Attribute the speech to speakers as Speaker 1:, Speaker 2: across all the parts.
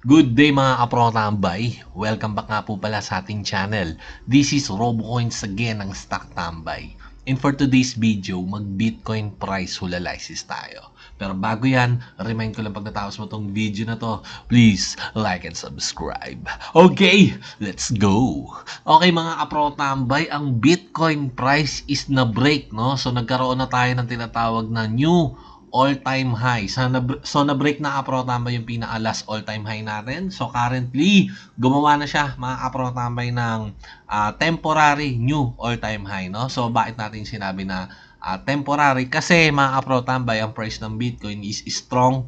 Speaker 1: Good day mga kapro-tambay. Welcome back nga po pala sa ating channel. This is RoboCoins again ng Stock Tambay. And for today's video, mag-Bitcoin price analysis tayo. Pero bago yan, remind ko lang pag natapos mo tong video na to, please like and subscribe. Okay, let's go! Okay mga kapro-tambay, ang Bitcoin price is na-break, no? So nagkaroon na tayo ng tinatawag na new all-time high. So, na-break na kapro-tambay yung pinaka-last all-time high natin. So, currently, gumawa na siya, mga kapro-tambay, ng temporary new all-time high, no? So, bakit natin sinabi na temporary? Kasi, mga kapro-tambay, ang price ng Bitcoin is strong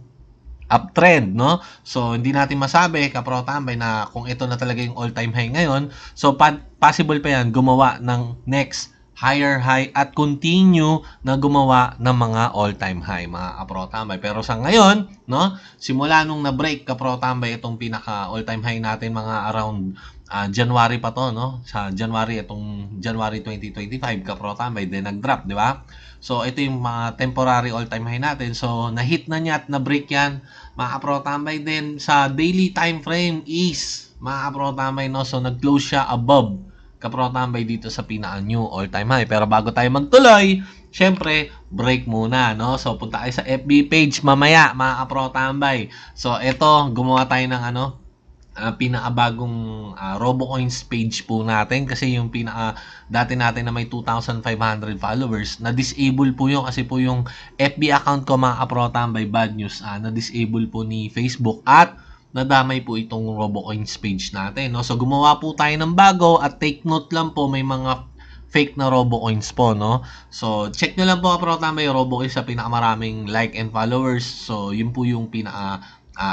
Speaker 1: uptrend, no? So, hindi natin masabi, kapro-tambay, na kung ito na talaga yung all-time high ngayon. So, possible pa yan gumawa ng next higher high at continue na gumawa ng mga all-time high, mga kapro-tambay. Pero sa ngayon, no, simula nung na-break kapro-tambay itong pinaka all-time high natin mga around January pa to, no? Sa January 2025 kapro-tambay, then nag-drop, di ba? So ito yung mga temporary all-time high natin. So na-hit na niya at na-break yan, mga kapro-tambay. Then sa daily time frame is mga kapro-tambay, no? So nag-close siya above kapro-tambay dito sa pinaka-new all-time high. Pero bago tayo magtuloy, syempre, break muna, no? So, punta tayo sa FB page mamaya, mga kapro-tambay. So, ito, gumawa tayo ng pinakabagong RoboCoins page po natin kasi yung dati natin na may 2,500 followers, na-disable po yun kasi po yung FB account ko, mga kapro-tambay, bad news, na-disable po ni Facebook at nadamay po itong RoboCoins page natin, no? So, gumawa po tayo ng bago at take note lang po, may mga fake na RoboCoins po, no? So, check nyo lang po, kapro-tambay, RoboCoins sa pinakamaraming like and followers. So, yun po yung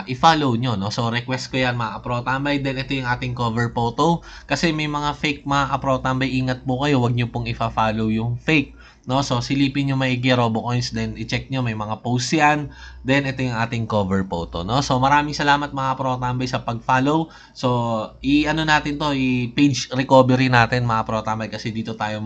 Speaker 1: i-follow nyo, no? So, request ko yan, mga kapro-tambay. Then, ito yung ating cover photo. Kasi may mga fake, mga kapro-tambay, ingat po kayo, wag nyo pong i-follow yung fake, no? So, silipin nyo maigi RoboCoins, then i-check nyo, may mga posts yan. Then, ito yung ating cover photo, no? So, maraming salamat mga pro-tambay sa pag-follow. So, natin to, i-page recovery natin mga pro-tambay kasi dito tayo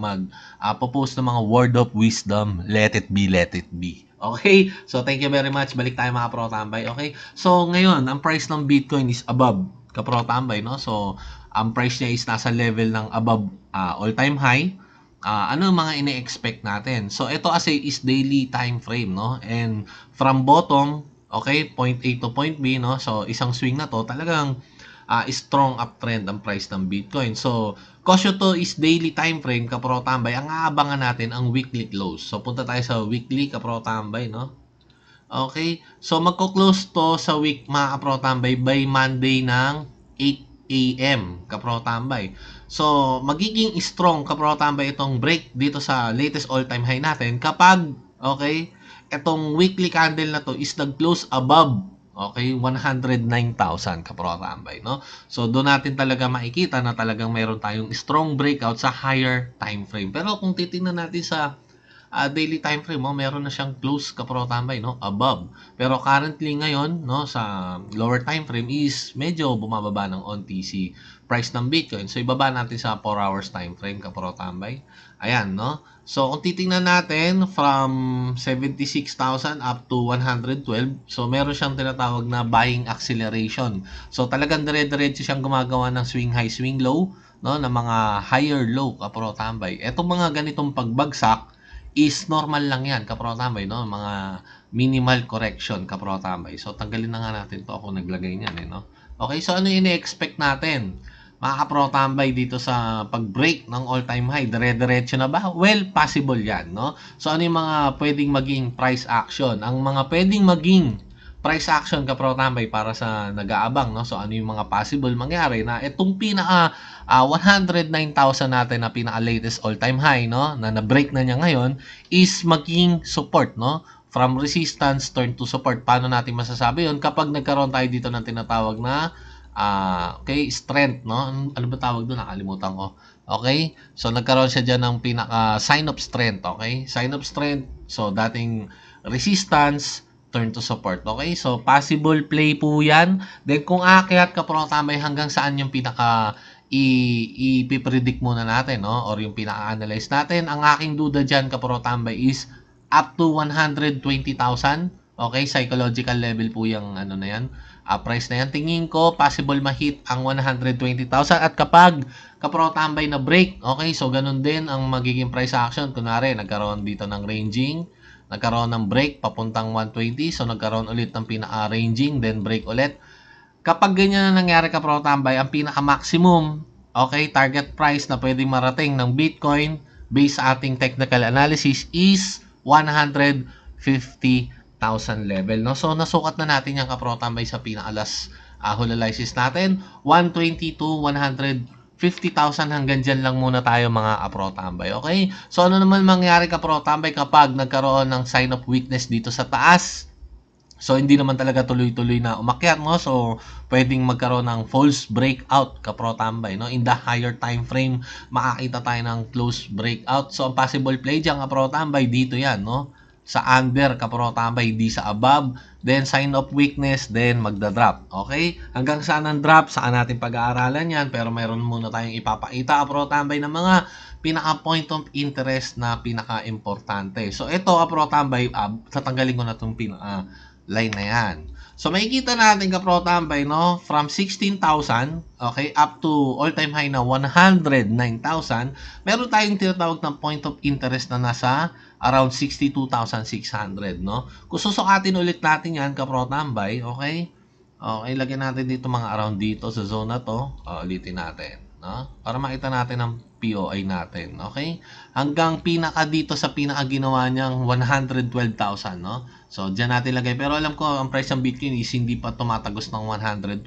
Speaker 1: post ng mga word of wisdom. Let it be, let it be. Okay? So, thank you very much. Balik tayo mga pro-tambay. Okay? So, ngayon, ang price ng Bitcoin is above ka-pro-tambay, no? So, ang price niya is nasa level ng above all-time high. Ano mga ine-expect natin? So, ito kasi is daily time frame, no? And from bottom, okay, point A to point B, no? So, isang swing na to, talagang strong uptrend ang price ng Bitcoin. So, caution to is daily time frame, kapro-tambay. Ang aabangan natin, ang weekly close. So, punta tayo sa weekly, kapro-tambay, no? Okay? So, magko-close to sa week, mga kapro-tambay, by Monday ng 8 AM, kapro-tambay. So, magiging strong, kapro-tambay, itong break dito sa latest all-time high natin kapag, okay, itong weekly candle na to is nag-close above, okay, 109,000, kapro-tambay, no? So, doon natin talaga makikita na talagang mayroon tayong strong breakout sa higher time frame. Pero kung titingnan natin sa daily time frame, meron na siyang close, kapro-tambay, no, above. Pero currently ngayon, no, sa lower time frame is medyo bumababa ng onti si price ng Bitcoin. So, ibaba natin sa 4 hours time frame, kapro-tambay. Ayan, no? So, kung titingnan natin from 76,000 up to 112, so meron siyang tinatawag na buying acceleration. So, talagang dire-diretso siyang gumagawa ng swing high, swing low, no, na mga higher low, kapro-tambay. Etong mga ganitong pagbagsak is normal lang yan, kapro-tambay, no? Mga minimal correction, kapro-tambay. So, tanggalin na nga natin to. Ako naglagay niyan, no? Okay, so ano yung i-expect natin? Mga kapro-tambay dito sa pag-break ng all-time high, dire-diretso na ba? Well, possible yan, no? So, ano yung mga pwedeng maging price action? Ang mga pwedeng maging price action, kapro-tambay, para sa nag-aabang, no? So, ano yung mga possible mangyari na itong 109,000 natin na pinaka-latest all-time high, no? Na na-break na niya ngayon is maging support, no? From resistance turn to support. Paano natin masasabi yun? Kapag nagkaroon tayo dito ng tinatawag na okay, strength, no? Ano ba tawag doon? Nakalimutan ko. Okay? So, nagkaroon siya dyan ng pinaka sign of strength, okay? Sign of strength. So, dating resistance, turn to support, okay? So, possible play po yan. Then, kung aakyat, kapro-tambay, hanggang saan yung pinaka i-predict muna natin, no? Or yung pinaka-analyze natin. Ang aking duda dyan, kapro-tambay, is up to 120,000. Okay? Psychological level po yung ano na yan. price na yan. Tingin ko, possible ma-hit ang 120,000. At kapag kapro-tambay na break, okay, so ganun din ang magiging price action. Kunwari, nagkaroon dito ng ranging, nagkaroon ng break, papuntang 120, so nagkaroon ulit ng pinaka-ranging, then break ulit. Kapag ganyan na nangyari kapro-tambay, ang pinaka-maximum, okay, target price na pwedeng marating ng Bitcoin based sa ating technical analysis is 150,000 level, no? So nasukat na natin yung kapro-tambay sa pinaka-last whole analysis natin, 120 to 150,000. Hanggang dyan lang muna tayo mga kapro-tambay, okay? So ano naman mangyari kapro-tambay kapag nagkaroon ng sign of weakness dito sa taas? So, hindi naman talaga tuloy-tuloy na umakyat, no? So, pwedeng magkaroon ng false breakout, kapro-tambay, no? In the higher time frame, makakita tayo ng close breakout. So, ang possible play dyan, kapro-tambay, dito yan, no? Sa under, kapro-tambay, di sa above. Then, sign of weakness, then magda-drop. Okay? Hanggang saan ang drop, saan natin pag-aaralan yan. Pero mayroon muna tayong ipapakita, kapro-tambay, ng mga pinaka-point of interest na pinaka-importante. So, ito, kapro-tambay, tatanggalin ko na itong line na yan. So, makikita natin kapro-tambay, no? From 16,000, okay, up to all-time high na 109,000, meron tayong tinatawag na point of interest na nasa around 62,600, no? Kung susukatin ulit natin yan, kapro-tambay, okay? Okay, lagyan natin dito mga around dito sa zone na to. Ulitin natin, no? Para makita natin ang POI natin, okay? Hanggang pinaka dito sa pinaka ginawa niyang 112,000, no? So, dyan natin lagay. Pero alam ko, ang price ng Bitcoin is hindi pa tumatagos ng 112.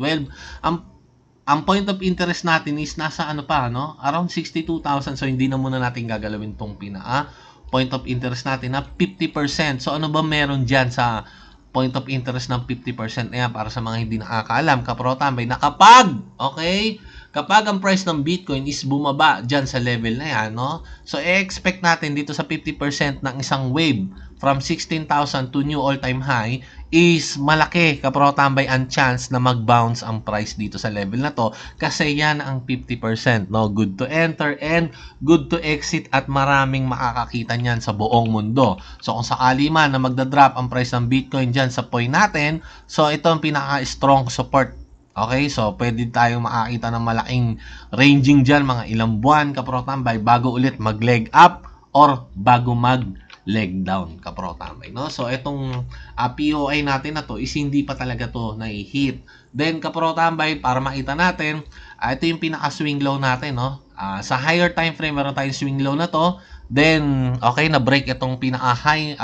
Speaker 1: Ang point of interest natin is nasa ano pa, no? Around 62,000. So, hindi na muna natin gagalawin tong pinaka point of interest natin na 50%. So, ano ba meron dyan sa point of interest ng 50% na yan para sa mga hindi nakakaalam, kapro-tambay, na kapag, okay, kapag ang price ng Bitcoin is bumaba dyan sa level na yan, no? So, expect natin dito sa 50% ng isang wave from 16,000 to new all-time high is malaki, kapro-tambay, ang chance na mag-bounce ang price dito sa level na to kasi yan ang 50%, no? Good to enter and good to exit at maraming makakakita niyan sa buong mundo. So, kung sakali man na magda-drop ang price ng Bitcoin dyan sa point natin, so ito ang pinaka-strong support. Okay, so pwede tayong makakita ng malaking ranging dyan, mga ilang buwan, kapro-tambay, bago ulit mag-leg up or bago mag-leg down, kapro-tambay, no? So, itong POI natin na to is hindi pa talaga to na-hit. Then, kapro-tambay, para makita natin, ito yung pinaka-swing low natin, no? Sa higher time frame, meron tayong swing low na to. Then, okay, na-break itong pinaka-high,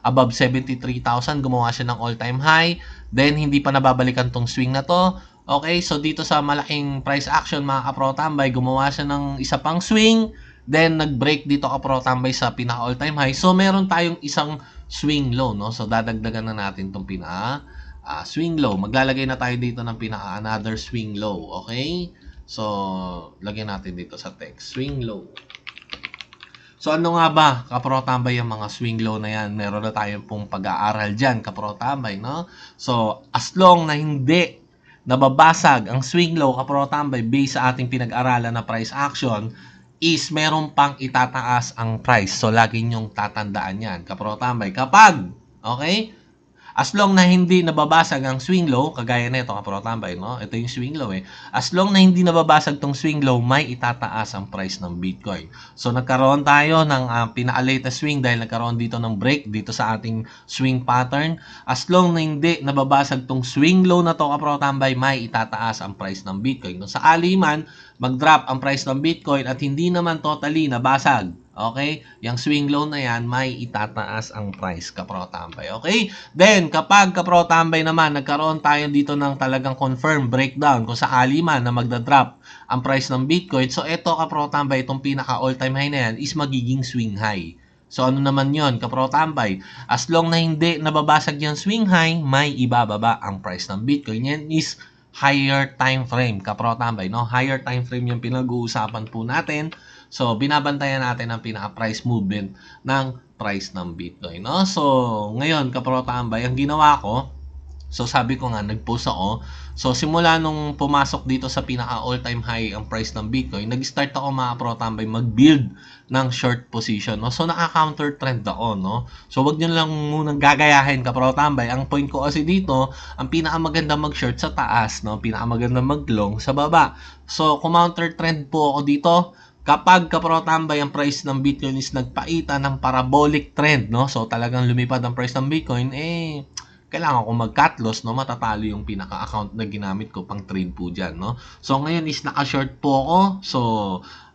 Speaker 1: above 73,000, gumawa siya ng all-time high. Then, hindi pa nababalikan tong swing na to. Okay, so dito sa malaking price action, mga kapro-tambay, gumawa siya ng isa pang swing. Then, nag-break dito kapro-tambay sa pinaka all-time high. So, meron tayong isang swing low, no? So, dadagdagan na natin itong pinaka swing low. Maglalagay na tayo dito ng pinaka another swing low, okay? So, lagyan natin dito sa text, swing low. So, ano nga ba, kapro-tambay, yung mga swing low na yan? Meron na tayong pong pag-aaral dyan, kapro-tambay, no? So, as long na hindi nababasag ang swing low, kapro-tambay, based sa ating pinag-aralan na price action, is meron pang itataas ang price. So, lagi nyong tatandaan yan, kapro-tambay. Kapag, okay, as long na hindi nababasag ang swing low, kagaya na ito, kapro-tambay, no? Ito yung swing low, eh. As long na hindi nababasag tong swing low, may itataas ang price ng Bitcoin. So, nagkaroon tayo ng pinaka-latest swing dahil nagkaroon dito ng break dito sa ating swing pattern. As long na hindi nababasag tong swing low na to, kapro-tambay, may itataas ang price ng Bitcoin. Kung sakali man mag-drop ang price ng Bitcoin at hindi naman totally nabasag, okay, yung swing low na yan, may itataas ang price, kapro-tambay. Okay? Then, kapag kapro-tambay naman, nagkaroon tayo dito ng talagang confirm breakdown, kung sakali man na magda-drop ang price ng Bitcoin, so ito, kapro-tambay, itong pinaka all-time high na yan is magiging swing high. So, ano naman yon, kapro-tambay? As long na hindi nababasag yung swing high, may ibababa ang price ng Bitcoin. Yan is higher time frame, kapro-tambay, no? Higher time frame yung pinag-uusapan po natin. So, binabantayan natin ang pinaka-price movement ng price ng Bitcoin, no? So, ngayon, kapro-tambay, ang ginawa ko, So sabi ko nga, nag-post ako. So simula nung pumasok dito sa pinaka all-time high ang price ng Bitcoin, nag-start ako mga pro-tambay mag-build ng short position, no? So naka-counter trend ako, no? So wag niyo lang munang gagayahin ka pro-tambay. Ang point ko kasi dito, ang pinakamaganda mag-short sa taas, no? Pinakamaganda mag-long sa baba. So counter trend po ako dito. Kapag kapro-tambay ang price ng Bitcoin is nagpaita ng parabolic trend, no? So talagang lumipad ang price ng Bitcoin, kailangan ko mag-cut loss, no? Matatalo yung pinaka-account na ginamit ko pang trade po dyan, no? So, ngayon is naka-short po ako. So,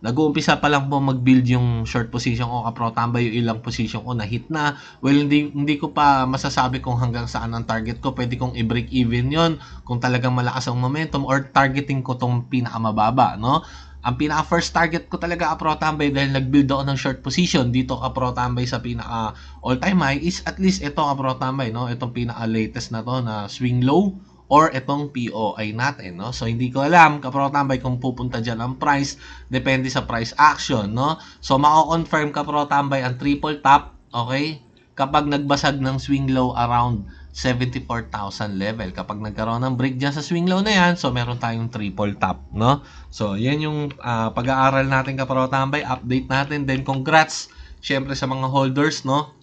Speaker 1: nag-uumpisa pa lang po mag-build yung short position ko, kapro-tambay yung ilang position ko na hit na. Well, hindi ko pa masasabi kung hanggang saan ang target ko. Pwede kong i-break even yon kung talagang malakas ang momentum or targeting ko tong pinaka-mababa, no? Ang pinaka-first target ko talaga kapro-tambay dahil nag-build ako ng short position dito kapro-tambay sa pinaka all-time high is at least ito kapro-tambay, no? Itong pinaka-latest na to na swing low or itong POI natin, no? So hindi ko alam kapro-tambay kung pupunta diyan ang price, depende sa price action, no? So mako-confirm kapro-tambay ang triple top, okay? Kapag nagbasag ng swing low around 74,000 level. Kapag nagkaroon ng break dyan sa swing low na yan, so meron tayong triple top, no? So, yan yung pag-aaral natin kapro-tambay, update natin. Then, congrats, syempre sa mga holders, no?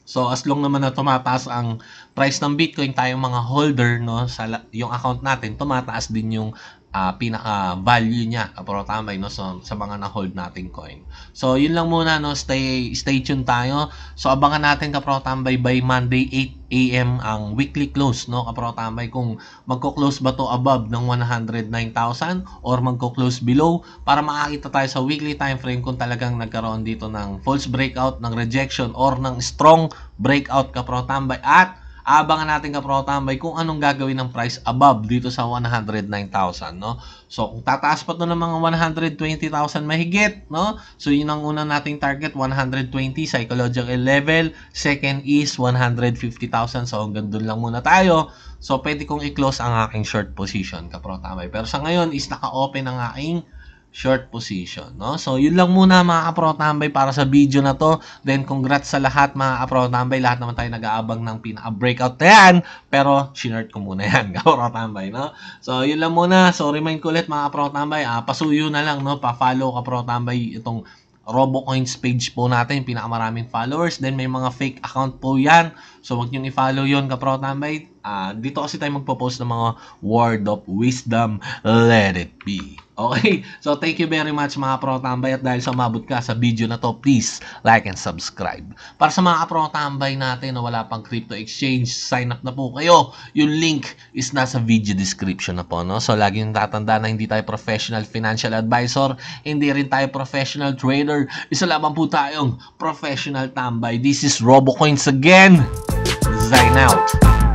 Speaker 1: So, as long naman na tumataas ang price ng Bitcoin, tayong mga holder, no? Yung account natin, tumataas din yung pinaka-value niya, kapro-tambay, no? So, sa mga na-hold nating coin. So, yun lang muna, no? Stay tuned tayo. So, abangan natin, kapro-tambay, by Monday, 8 AM ang weekly close, no? Kapro-tambay, kung magko-close ba to above ng 109,000 or magko-close below para makakita tayo sa weekly time frame kung talagang nagkaroon dito ng false breakout, ng rejection, or ng strong breakout, kapro-tambay. At abangan natin kapro-tambay kung anong gagawin ng price above dito sa 109,000, no? So, kung tataas pa to ng mga 120,000 mahigit, no? So, yun ang unang nating target, 120 psychological level. Second is 150,000. So, hanggang doon lang muna tayo. So, pwede kong i-close ang aking short position, kapro-tambay. Pero sa ngayon is naka-open ang aking short position, no? So, yun lang muna mga kapro-tambay para sa video na to. Then, congrats sa lahat mga kapro-tambay. Lahat naman tayo nag-aabang ng pinaka-breakout na yan. Pero, shinort ko muna yan, kapro-tambay, no? So, yun lang muna. So, remind ko ulit mga kapro-tambay, pasuyo na lang, no? Pa-follow kapro-tambay itong RoboCoins page po natin, pinakamaraming followers. Then may mga fake account po yan. So wag nyo i-follow yun, kapro-tambay. Dito kasi tayo magpo-post ng mga word of wisdom. Let it be. Okay? So thank you very much mga kapro-tambay. At dahil sa umabot ka sa video na to, please like and subscribe. Para sa mga kapro-tambay natin na wala pang crypto exchange, sign up na po kayo. Yung link is nasa video description na po, no? So lagi yung tatanda na hindi tayo professional financial advisor, hindi rin tayo professional trader. Isa lamang po tayong professional tambay. This is RoboCoins again. Sign out.